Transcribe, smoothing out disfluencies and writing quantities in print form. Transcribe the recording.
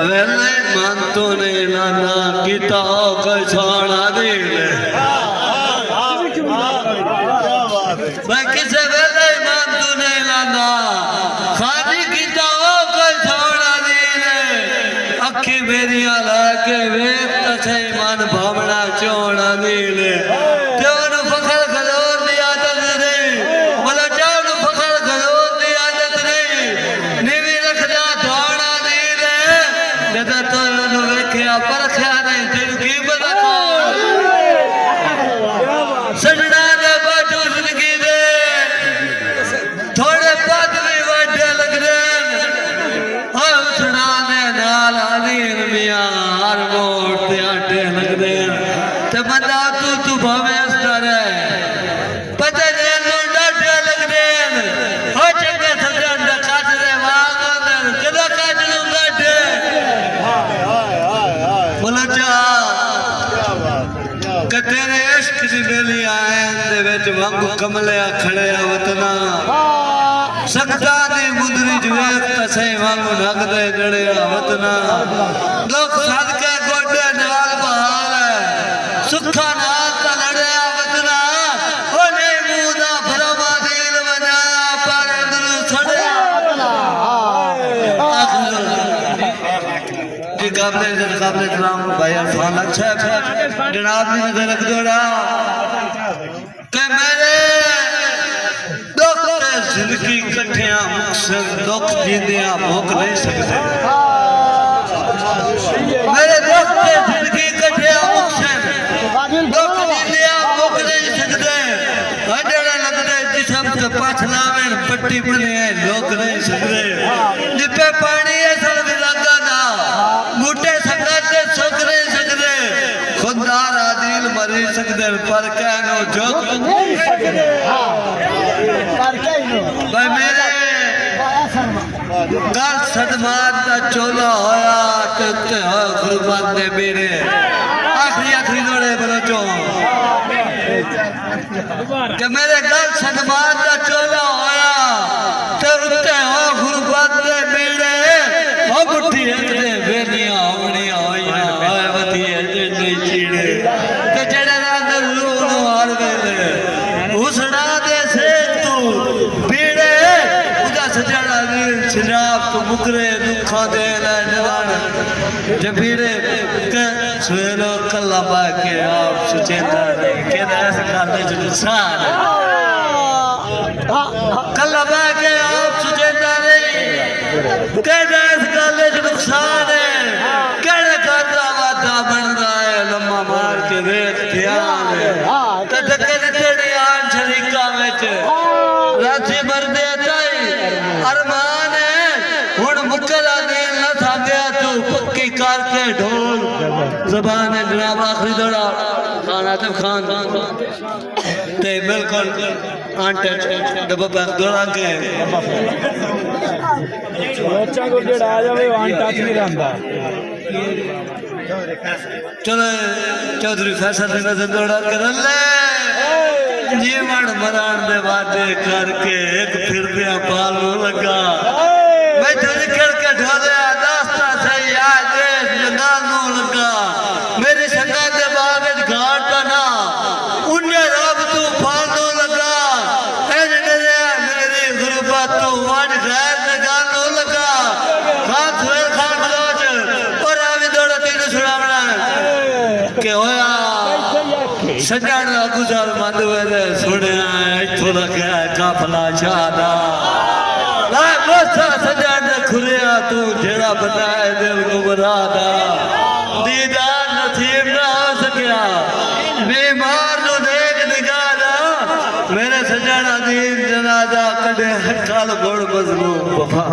वेले मन तो ने लाना किता कछाना दे मैं किसे वेले मन तो ने लाना खाली किता कछाना दे अखी मेरी आला के वेख तसे मन भावना चोना दे सजना ने बाजू जिंदगी दे थोड़े पद भी वाडे लग रहे हम सुना ने नाल आदीन मियां हर मोड़ ते आटे लग रहे ते बंदा तू भावे अस्तर है पता नहीं लो डाटे लग रहे हो चंगे सजन दा काजरे वांग कदा काजलू डाटे बोला जा कि तेरे इश्क दी बेली आए दे विच वांगू कमलिया खड़े वतना सकता दी मुंदरी वेख तसे वांगू लगदे गड़िया वतना दुख सदके गोडे नाल बहाल है सुखा नाल ता लड़िया वतना ओ ने मुंह दा भरवा दिल बनाया पर दिल छड़िया जी काबले सलाम भाई अरफान अच्छा जनाब ने नजर रख दोड़ा कि मेरे दुख जिंदगी कठिया मुक्सर दुख जींदिया भुख नहीं सकते मेरे दुख जिंदगी कठिया मुक्सर दुख जींदिया भुख नहीं सकते हजड़ा लगदे जिसम से पाछला में पट्टी बने लोग नहीं सकते जिपे पानी है सर भी लगा ना बूटे सकते सुख नहीं सकते खुदार आदिल मरी सकते पर कहनो जो नहीं सकते भाई मेरे गल सदमात का चोला होया ते गुरबात ने मेरे आखिरी दौड़े बलोचो कि मेरे गल सदमात का चोला होया ते उत्ते हो गुरबात ने मेरे हो बुठी हटदे बेनिया होनिया होया हाय वधिए जे चीड़े ते जड़े अंदर लूण हार वेले उसड़ा दे से तू बीड़े उदा सजड़ा दिल शराब तू मुकरे दुखा दे ले जवान जबीरे के सवेलो कल्ला बा के आप सुचेता के ऐसे काले जो इंसान कल्ला बा के आप सुचेता नहीं के ऐसे काले जो नुकसान है केड़े करदा वादा बन रहा है लम्मा मार के देख ध्यान है ते धक्के तेरी आन शरीका विच राती भरदे ताई अरमान है हुण मुकला दिल न था गया तू पक्की करके ढोल ज़बान है जनाब आखिरी दौड़ा खान आतिफ खान ते बिल्कुल आंटे डब्बा पैक दौड़ा के बच्चा को जेड़ा आ जावे वन टच नहीं रहंदा चलो चौधरी फैसल ने नजर दौड़ा कर ले जीवन मरान दे वादे करके एक फिर दिया पालू लगा मैं तुझे करके ढोलिया दास्ता से याद देश जंगालू लगा मेरी संगा दे बाग घाट ना उन्हें रब तू पालू लगा मेरी गुरबत तू वन गैर जंगालू लगा खान सुहेल खान बलोच और आवी दौड़ा तीन सुनावना के होया सजण गुजर मंद वेले सुनिया इथों लग्या काफला चादा ला मोसा सजण खुरिया तू जेड़ा बनाए दिल गुमरादा दीदार नसीब ना हो सकिया बीमार नु देख निगादा मेरे सजण दीन जनाजा कदे कल गुड़ मजलूम वफा